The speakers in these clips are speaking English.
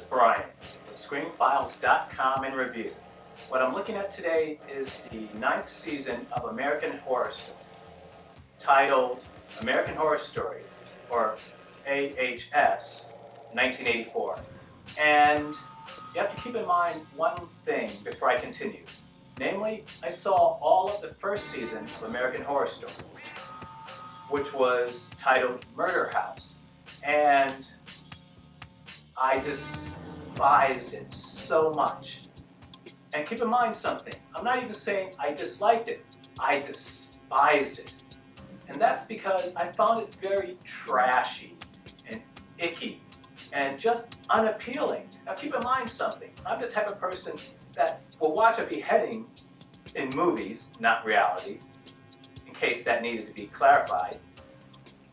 Brian with ScreenFiles.com in review. What I'm looking at today is the 9th season of American Horror Story, titled American Horror Story, or AHS 1984. And you have to keep in mind one thing before I continue. Namely, I saw all of the first season of American Horror Story, which was titled Murder House. And I despised it so much. And keep in mind something, I'm not even saying I disliked it, I despised it. And that's because I found it very trashy and icky and just unappealing. Now keep in mind something, I'm the type of person that will watch a beheading in movies, not reality, in case that needed to be clarified,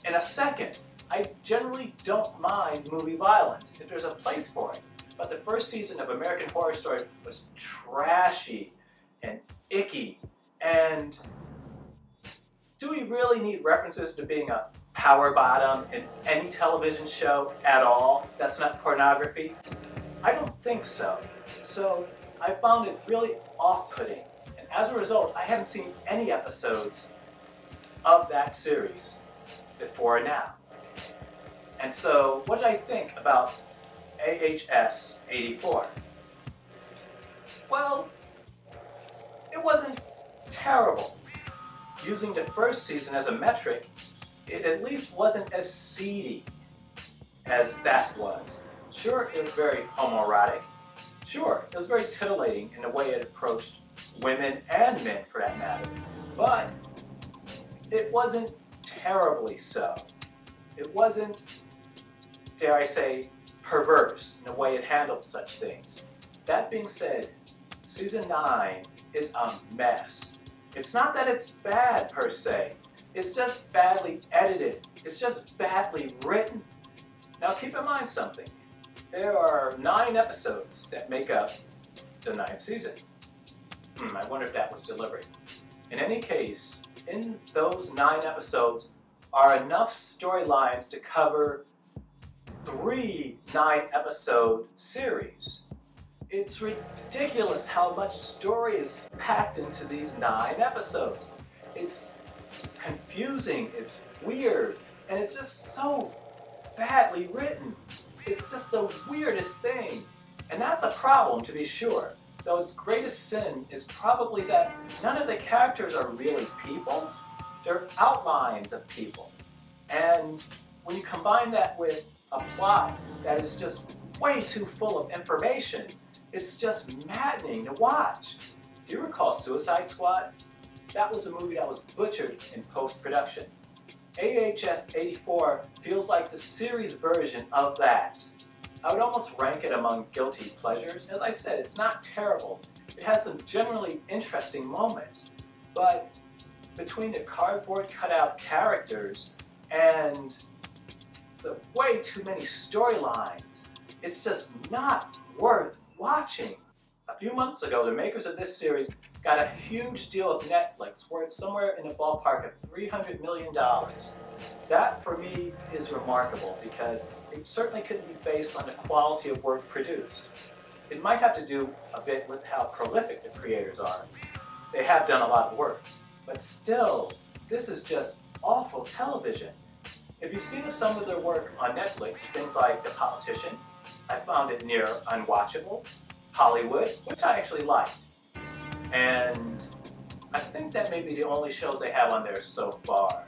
in a second. I generally don't mind movie violence if there's a place for it. But the first season of American Horror Story was trashy and icky. And do we really need references to being a power bottom in any television show at all that's not pornography? I don't think so. So I found it really off-putting. And as a result, I haven't seen any episodes of that series before now. And so what did I think about AHS-84? Well, it wasn't terrible. Using the first season as a metric, it at least wasn't as seedy as that was. Sure, it was very homoerotic. Sure, it was very titillating in the way it approached women and men for that matter. But it wasn't terribly so. It wasn't, dare I say, perverse in the way it handled such things. That being said, season 9 is a mess. It's not that it's bad per se, it's just badly edited, it's just badly written. Now keep in mind something, there are 9 episodes that make up the 9th season. I wonder if that was deliberate. In any case, in those 9 episodes are enough storylines to cover 3 9-episode series. It's ridiculous how much story is packed into these 9 episodes. It's confusing, it's weird, and it's just so badly written. It's just the weirdest thing. And that's a problem, to be sure. Though its greatest sin is probably that none of the characters are really people. They're outlines of people. And when you combine that with a plot that is just way too full of information, it's just maddening to watch. Do you recall Suicide Squad? That was a movie that was butchered in post-production. AHS-84 feels like the series version of that. I would almost rank it among guilty pleasures. As I said, it's not terrible. It has some generally interesting moments. But between the cardboard cutout characters and the way too many storylines, it's just not worth watching. A few months ago, the makers of this series got a huge deal with Netflix worth somewhere in the ballpark of $300 million. That, for me, is remarkable because it certainly couldn't be based on the quality of work produced. It might have to do a bit with how prolific the creators are. They have done a lot of work, but still, this is just awful television. If you've seen some of their work on Netflix, things like The Politician, I found it near unwatchable. Hollywood, which I actually liked. And I think that may be the only shows they have on there so far.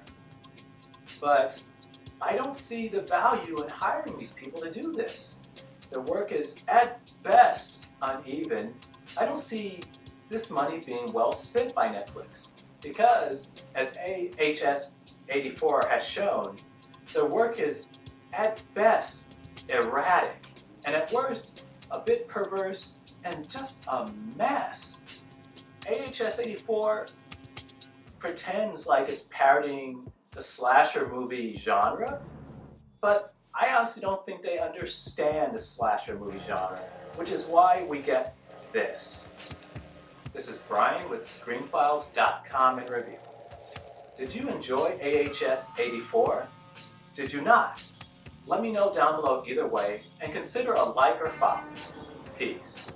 But I don't see the value in hiring these people to do this. Their work is at best uneven. I don't see this money being well spent by Netflix because, as AHS-84 has shown, their work is at best erratic and at worst a bit perverse and just a mess. AHS-84 pretends like it's parodying the slasher movie genre, but I honestly don't think they understand the slasher movie genre, which is why we get this. This is Brian with ScreenFiles.com in review. Did you enjoy AHS-84? Did you not? Let me know down below either way, and consider a like or follow. Peace.